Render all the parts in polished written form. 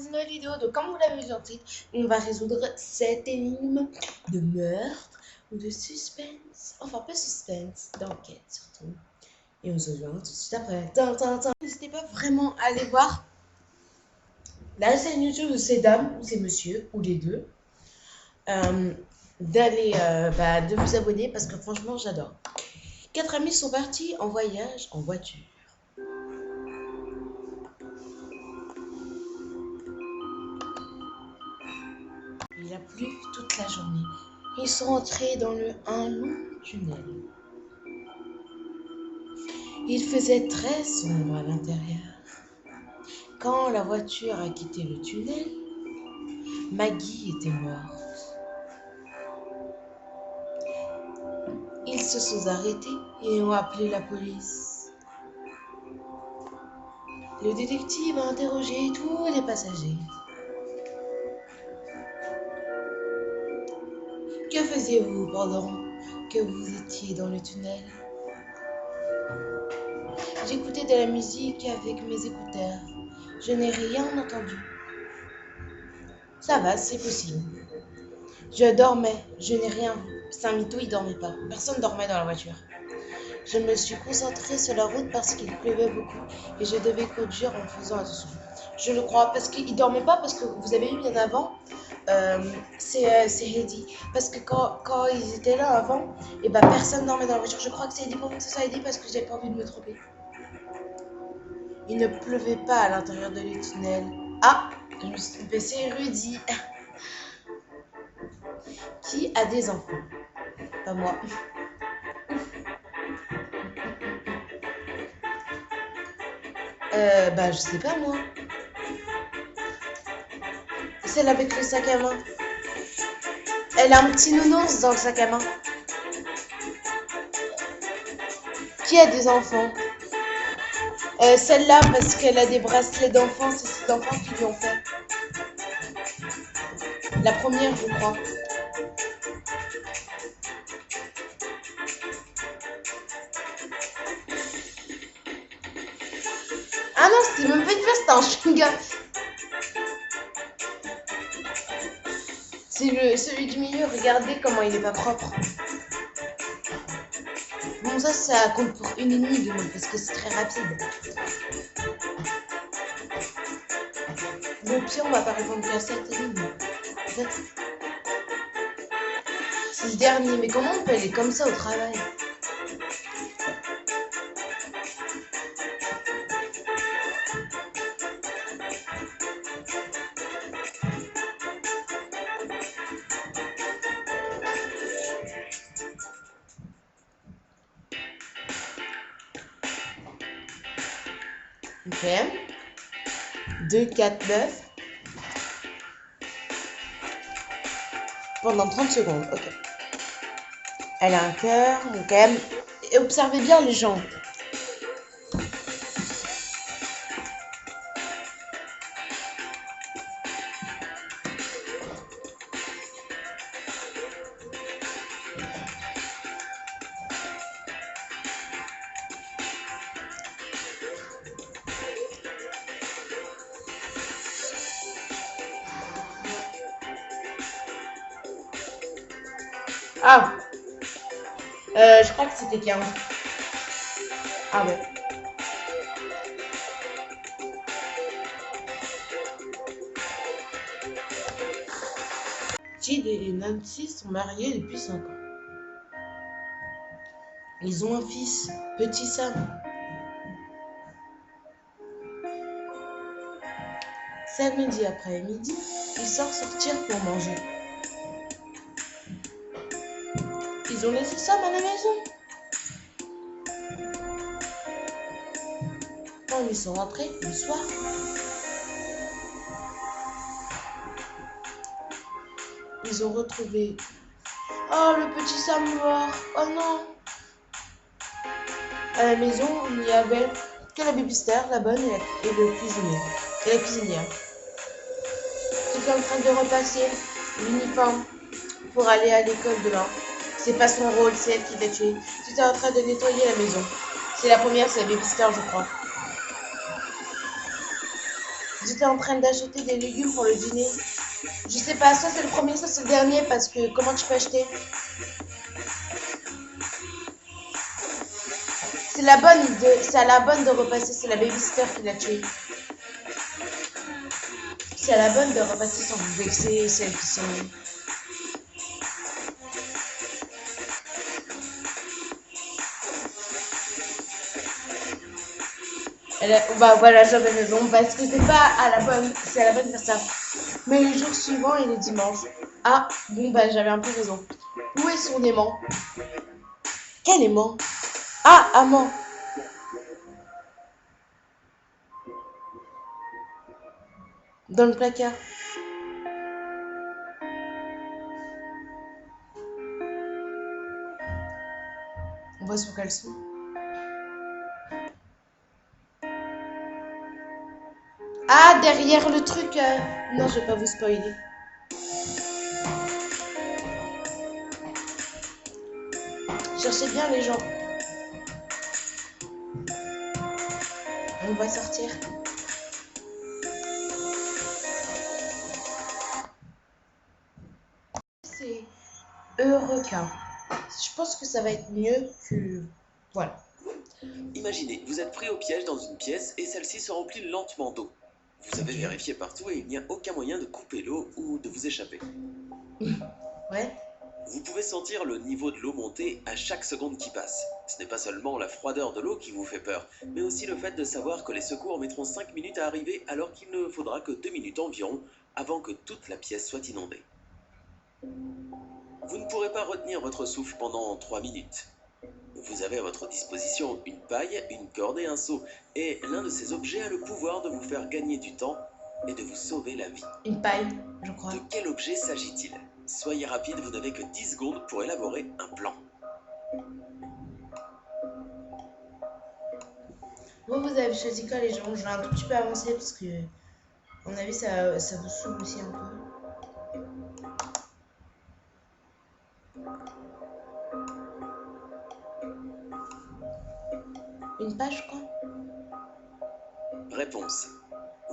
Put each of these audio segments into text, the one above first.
une nouvelle vidéo. Donc, comme vous l'avez vu dans le titre, on va résoudre cette énigme de meurtre ou de suspense. Enfin, pas suspense, d'enquête surtout. Et on se rejoint tout de suite après. N'hésitez pas vraiment à aller voir la chaîne YouTube de ces dames, ou ces messieurs, ou les deux. De vous abonner parce que franchement, j'adore. 4 amis sont partis en voyage en voiture. Il a plu toute la journée. Ils sont entrés dans un long tunnel. Il faisait très sombre à l'intérieur. Quand la voiture a quitté le tunnel, Maggie était morte. Ils se sont arrêtés et ont appelé la police. Le détective a interrogé tous les passagers. Que faisiez-vous pendant que vous étiez dans le tunnel? J'écoutais de la musique avec mes écouteurs. Je n'ai rien entendu. Ça va, c'est possible. Je dormais, je n'ai rien vu. C'est un mytho, il dormait pas. Personne dormait dans la voiture. Je me suis concentrée sur la route parce qu'il pleuvait beaucoup et je devais conduire en faisant attention. Je le crois, parce qu'il dormait pas, parce que vous avez vu bien avant, c'est Heidi. Parce que quand ils étaient là avant, et ben personne dormait dans la voiture. Je crois que c'est Heidi, pour que ce soit Heidi, parce que j'ai pas envie de me tromper. Il ne pleuvait pas à l'intérieur de le tunnel. Ah, je me suis trompée, c'est Rudy. Qui a des enfants? Pas moi. Je sais pas moi. Celle avec le sac à main. Elle a un petit nounours dans le sac à main. Qui a des enfants? Celle-là, parce qu'elle a des bracelets d'enfants, c'est ses enfants qui lui ont fait. La première, je crois. Ah non, c'était même pas une fleur, c'était un chewing-gum. C'est celui du milieu, regardez comment il est pas propre. Bon, ça compte pour une énigme, parce que c'est très rapide. Bon, au pire, on va pas répondre qu'à cette énigme. Peut-être. C'est le dernier, mais comment on peut aller comme ça au travail? Ok. 2, 4, 9. Pendant 30 secondes, ok. Elle a un cœur, ok. Et observez bien les gens. Ah, je crois que c'était 15. Ah ouais. Jade et Nancy sont mariés depuis 5 ans. Ils ont un fils, petit Sam. Samedi après-midi, ils sortent sortir pour manger. Ils ont laissé Sam à la maison. Quand ils sont rentrés le soir, ils ont retrouvé... Oh, le petit Sam mort. Oh non. À la maison, il n'y avait que la babysitter, la bonne et le cuisinier. Et la cuisinière. C'était en train de repasser l'uniforme pour aller à l'école demain. C'est pas son rôle, c'est elle qui l'a tué. C'était en train de nettoyer la maison. C'est la première, c'est la babysitter, je crois. J'étais en train d'acheter des légumes pour le dîner. Je sais pas, soit c'est le premier, soit c'est le dernier, parce que comment tu peux acheter? C'est à la bonne de repasser, c'est la babysitter qui l'a tué. C'est à la bonne de repasser sans vous vexer, celles qui sont... Bah voilà, j'avais raison, parce que c'est pas à la bonne, c'est à la bonne de faire ça. Mais le jour suivant, il est dimanche. Ah, bon bah j'avais un peu raison. Où est son aimant? Quel aimant? Ah, amant. Dans le placard. On voit son caleçon. Ah, derrière le truc. Non, je vais pas vous spoiler. Cherchez bien les gens. On va sortir. C'est Eureka. Je pense que ça va être mieux que... Voilà. Imaginez, vous êtes pris au piège dans une pièce et celle-ci se remplit lentement d'eau. Vous avez vérifié partout et il n'y a aucun moyen de couper l'eau ou de vous échapper. Ouais. Vous pouvez sentir le niveau de l'eau monter à chaque seconde qui passe. Ce n'est pas seulement la froideur de l'eau qui vous fait peur, mais aussi le fait de savoir que les secours mettront 5 minutes à arriver alors qu'il ne faudra que 2 minutes environ avant que toute la pièce soit inondée. Vous ne pourrez pas retenir votre souffle pendant 3 minutes. Vous avez à votre disposition une paille, une corde et un seau, et l'un de ces objets a le pouvoir de vous faire gagner du temps et de vous sauver la vie. Une paille, je crois. De quel objet s'agit-il? Soyez rapide, vous n'avez que 10 secondes pour élaborer un plan. Vous avez choisi quoi les gens? Je vais un tout petit peu avancer parce que, à mon avis, ça vous saoule aussi un peu. Une page, quoi? Réponse.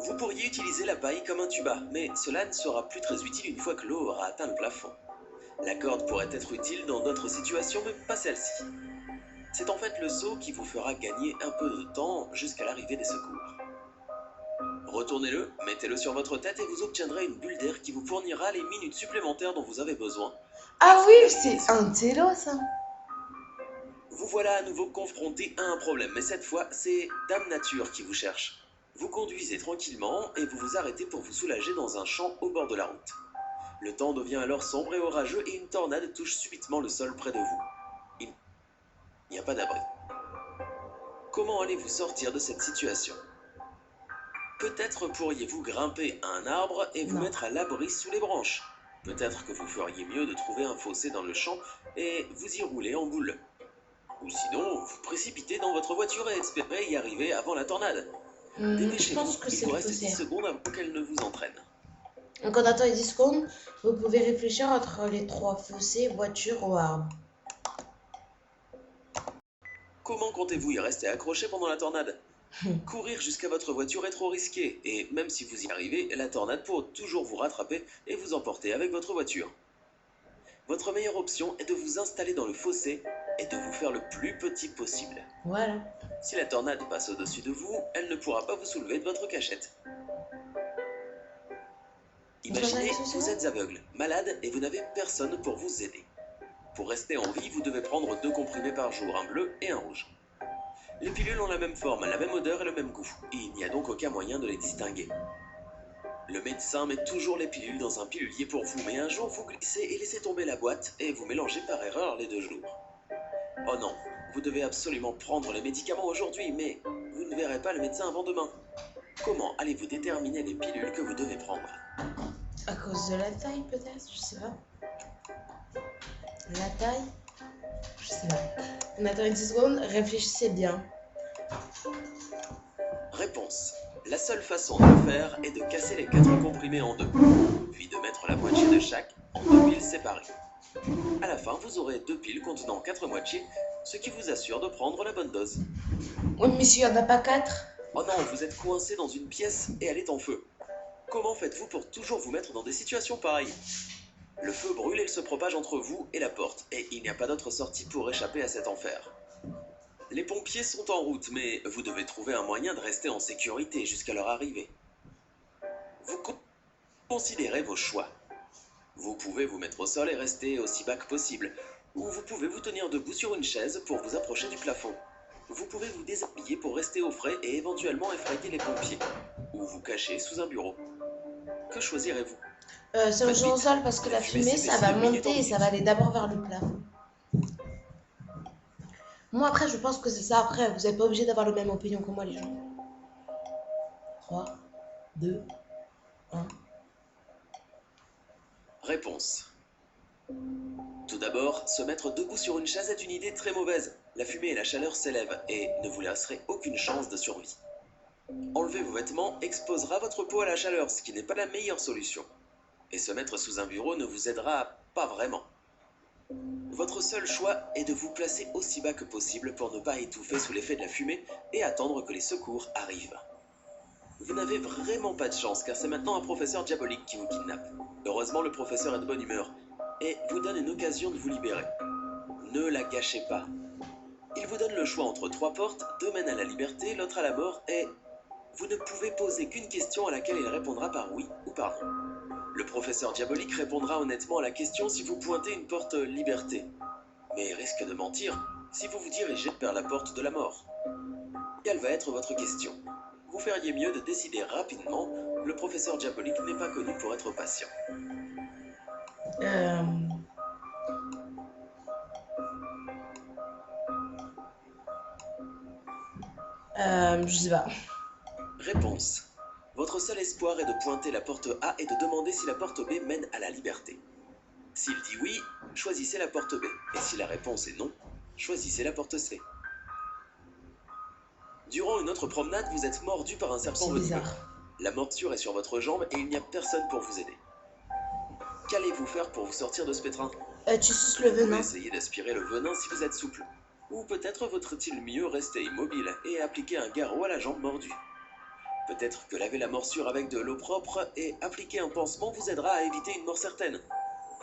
Vous pourriez utiliser la paille comme un tuba, mais cela ne sera plus très utile une fois que l'eau aura atteint le plafond. La corde pourrait être utile dans d'autres situations, mais pas celle-ci. C'est en fait le seau qui vous fera gagner un peu de temps jusqu'à l'arrivée des secours. Retournez-le, mettez-le sur votre tête et vous obtiendrez une bulle d'air qui vous fournira les minutes supplémentaires dont vous avez besoin. Ah oui, c'est un télo, ça. Vous voilà à nouveau confronté à un problème, mais cette fois, c'est Dame Nature qui vous cherche. Vous conduisez tranquillement et vous vous arrêtez pour vous soulager dans un champ au bord de la route. Le temps devient alors sombre et orageux et une tornade touche subitement le sol près de vous. Il n'y a pas d'abri. Comment allez-vous sortir de cette situation? Peut-être pourriez-vous grimper à un arbre et vous mettre à l'abri sous les branches. Peut-être que vous feriez mieux de trouver un fossé dans le champ et vous y rouler en boule. Ou sinon, vous précipitez dans votre voiture et espérez y arriver avant la tornade. Je pense que il c'est vous le reste fossé. 10 secondes avant qu'elle ne vous entraîne. Donc en attendant les 10 secondes, vous pouvez réfléchir entre les 3 fossés, voiture ou arbre. Comment comptez-vous y rester accroché pendant la tornade? Courir jusqu'à votre voiture est trop risqué, et même si vous y arrivez, la tornade pourra toujours vous rattraper et vous emporter avec votre voiture. Votre meilleure option est de vous installer dans le fossé et de vous faire le plus petit possible. Voilà. Si la tornade passe au-dessus de vous, elle ne pourra pas vous soulever de votre cachette. Imaginez, vous êtes aveugle, malade et vous n'avez personne pour vous aider. Pour rester en vie, vous devez prendre 2 comprimés par jour, un bleu et un rouge. Les pilules ont la même forme, la même odeur et le même goût, et il n'y a donc aucun moyen de les distinguer. Le médecin met toujours les pilules dans un pilulier pour vous, mais un jour vous glissez et laissez tomber la boîte et vous mélangez par erreur les 2 jours. Oh non, vous devez absolument prendre les médicaments aujourd'hui, mais vous ne verrez pas le médecin avant demain. Comment allez-vous déterminer les pilules que vous devez prendre? À cause de la taille, peut-être? Je sais pas. La taille? Je sais pas. On attend 10 secondes, réfléchissez bien. Réponse. La seule façon de le faire est de casser les 4 comprimés en 2, puis de mettre la moitié de chaque en 2 piles séparées. À la fin, vous aurez 2 piles contenant 4 moitiés, ce qui vous assure de prendre la bonne dose. Oui, mais s'il n'y en a pas 4? Oh non, vous êtes coincé dans une pièce et elle est en feu. Comment faites-vous pour toujours vous mettre dans des situations pareilles? Le feu brûle et il se propage entre vous et la porte, et il n'y a pas d'autre sortie pour échapper à cet enfer. Les pompiers sont en route, mais vous devez trouver un moyen de rester en sécurité jusqu'à leur arrivée. Vous considérez vos choix. Vous pouvez vous mettre au sol et rester aussi bas que possible, ou vous pouvez vous tenir debout sur une chaise pour vous approcher du plafond. Vous pouvez vous déshabiller pour rester au frais et éventuellement effrayer les pompiers, ou vous cacher sous un bureau. Que choisirez-vous? Se loger au sol parce que la fumée, ça va monter et ça va aller d'abord vers le plafond. Moi, après, je pense que c'est ça. Après, vous n'êtes pas obligé d'avoir le même opinion que moi, les gens. 3, 2, 1. Réponse. Tout d'abord, se mettre debout sur une chaise est une idée très mauvaise. La fumée et la chaleur s'élèvent et ne vous laisserez aucune chance de survie. Enlever vos vêtements exposera votre peau à la chaleur, ce qui n'est pas la meilleure solution. Et se mettre sous un bureau ne vous aidera pas vraiment. Votre seul choix est de vous placer aussi bas que possible pour ne pas étouffer sous l'effet de la fumée et attendre que les secours arrivent. Vous n'avez vraiment pas de chance car c'est maintenant un professeur diabolique qui vous kidnappe. Heureusement, le professeur est de bonne humeur et vous donne une occasion de vous libérer. Ne la gâchez pas. Il vous donne le choix entre 3 portes, 2 mènent à la liberté, l'autre à la mort et vous ne pouvez poser qu'une question à laquelle il répondra par oui ou par non. Le professeur diabolique répondra honnêtement à la question si vous pointez une porte liberté, mais risque de mentir si vous vous dirigez vers la porte de la mort. Quelle va être votre question? Vous feriez mieux de décider rapidement. Le professeur diabolique n'est pas connu pour être patient. Je sais pas. Réponse. Votre seul espoir est de pointer la porte A et de demander si la porte B mène à la liberté. S'il dit oui, choisissez la porte B. Et si la réponse est non, choisissez la porte C. Durant une autre promenade, vous êtes mordu par un serpent venimeux. La morsure est sur votre jambe et il n'y a personne pour vous aider. Qu'allez-vous faire pour vous sortir de ce pétrin? Tu suces le Vous venin. pouvez essayer d'aspirer le venin si vous êtes souple. Ou peut-être vaudrait-il mieux rester immobile et appliquer un garrot à la jambe mordue. Peut-être que laver la morsure avec de l'eau propre et appliquer un pansement vous aidera à éviter une mort certaine.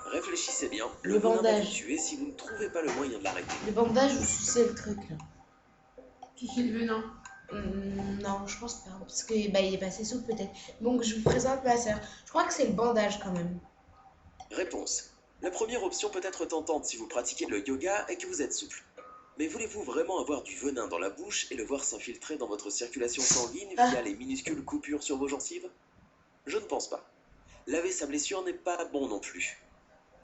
Réfléchissez bien, Le venin va bandage. vous tuer si vous ne trouvez pas le moyen de l'arrêter. Le bandage, vous sucez le truc là. Sucer le venin. Non, je pense pas. Parce que il est passé souple peut-être. Donc je vous présente ma soeur. Je crois que c'est le bandage quand même. Réponse. La première option peut être tentante si vous pratiquez le yoga et que vous êtes souple. Mais voulez-vous vraiment avoir du venin dans la bouche et le voir s'infiltrer dans votre circulation sanguine via les minuscules coupures sur vos gencives? Je ne pense pas. Laver sa blessure n'est pas bon non plus.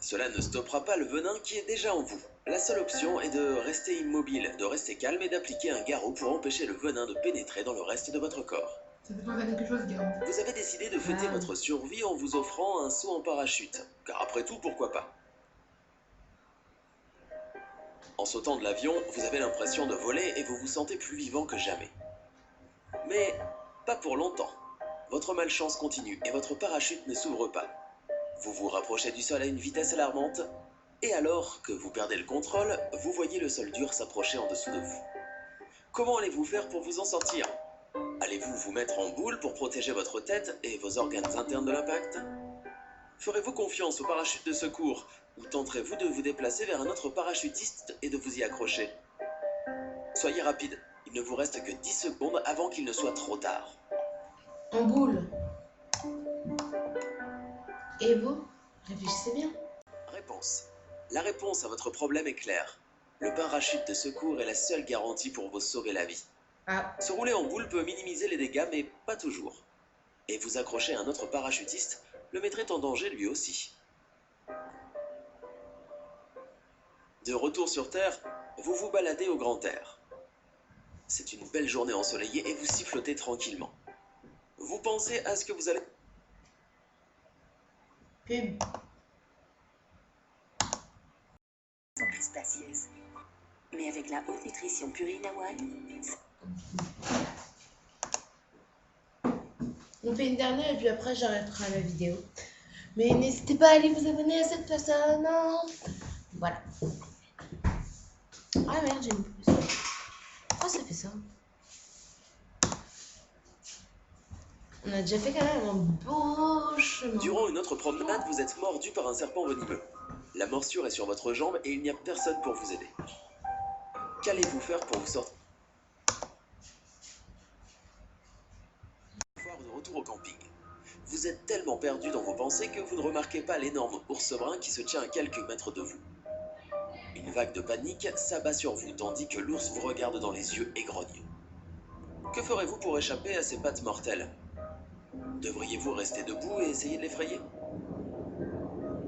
Cela ne stoppera pas le venin qui est déjà en vous. La seule option est de rester immobile, de rester calme et d'appliquer un garrot pour empêcher le venin de pénétrer dans le reste de votre corps. Ça fait penser à quelque chose, Garou. Vous avez décidé de fêter votre survie en vous offrant un saut en parachute. Car après tout, pourquoi pas? En sautant de l'avion, vous avez l'impression de voler et vous vous sentez plus vivant que jamais. Mais pas pour longtemps. Votre malchance continue et votre parachute ne s'ouvre pas. Vous vous rapprochez du sol à une vitesse alarmante, et alors que vous perdez le contrôle, vous voyez le sol dur s'approcher en dessous de vous. Comment allez-vous faire pour vous en sortir? Allez-vous vous mettre en boule pour protéger votre tête et vos organes internes de l'impact? Ferez-vous confiance au parachute de secours ou tenterez-vous de vous déplacer vers un autre parachutiste et de vous y accrocher? Soyez rapide, il ne vous reste que 10 secondes avant qu'il ne soit trop tard. En boule. Et vous? Réfléchissez bien. Réponse. La réponse à votre problème est claire. Le parachute de secours est la seule garantie pour vous sauver la vie. Ah. Se rouler en boule peut minimiser les dégâts, mais pas toujours. Et vous accrocher à un autre parachutiste le mettrait en danger lui aussi. De retour sur Terre, vous vous baladez au grand air. C'est une belle journée ensoleillée et vous sifflotez tranquillement. Vous pensez à ce que vous allez... Pub. Sont spacieuses. Mais avec la haute nutrition Purina One, On fait une dernière et puis après j'arrêterai la vidéo. Mais n'hésitez pas à aller vous abonner à cette personne. Voilà. Ah merde, j'ai une pouce. Pourquoi ça fait ça? On a déjà fait quand même un beau chemin. Durant une autre promenade, vous êtes mordu par un serpent venimeux. La morsure est sur votre jambe et il n'y a personne pour vous aider. Qu'allez-vous faire pour vous sortir de retour au camping? Vous êtes tellement perdu dans vos pensées que vous ne remarquez pas l'énorme ours brun qui se tient à quelques mètres de vous. Une vague de panique s'abat sur vous tandis que l'ours vous regarde dans les yeux et grogne. Que ferez-vous pour échapper à ces pattes mortelles? Devriez-vous rester debout et essayer de l'effrayer?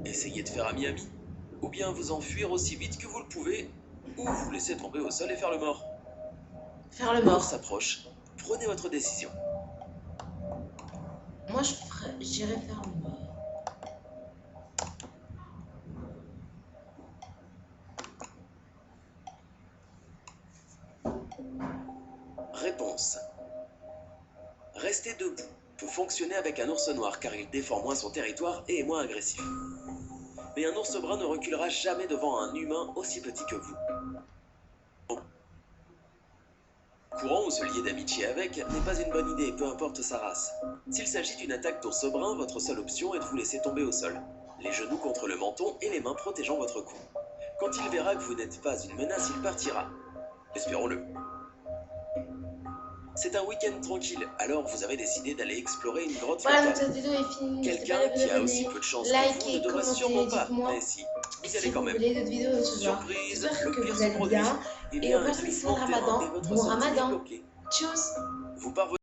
Essayez de faire ami-ami? Ou bien vous enfuir aussi vite que vous le pouvez? Ou vous laisser tomber au sol et faire le mort? Faire le mort. L'ours s'approche. Prenez votre décision. Moi, j'irais faire le mort. Réponse. Rester debout peut fonctionner avec un ours noir car il défend moins son territoire et est moins agressif. Mais un ours brun ne reculera jamais devant un humain aussi petit que vous. Courant ou se lier d'amitié avec n'est pas une bonne idée, peu importe sa race. S'il s'agit d'une attaque d'ours brun, votre seule option est de vous laisser tomber au sol, les genoux contre le menton et les mains protégeant votre cou. Quand il verra que vous n'êtes pas une menace, il partira. Espérons-le. C'est un week-end tranquille, alors vous avez décidé d'aller explorer une grotte Voilà, donc fatale. cette vidéo est finie. Quelqu'un qui a aussi peu de chance que vous likez, ne devrait sûrement commentez, pas, dites-moi mais si, vous y si allez vous quand même. voulez d'autres vidéos de ce genre. Surprise, J'espère le que pire vous se allez produit. bien. Il Et y a aux un personnes qui sont glissement au de terrain ramadan, et votre bon sortie est ramadan. bloquée. Tchuss. Vous parvenez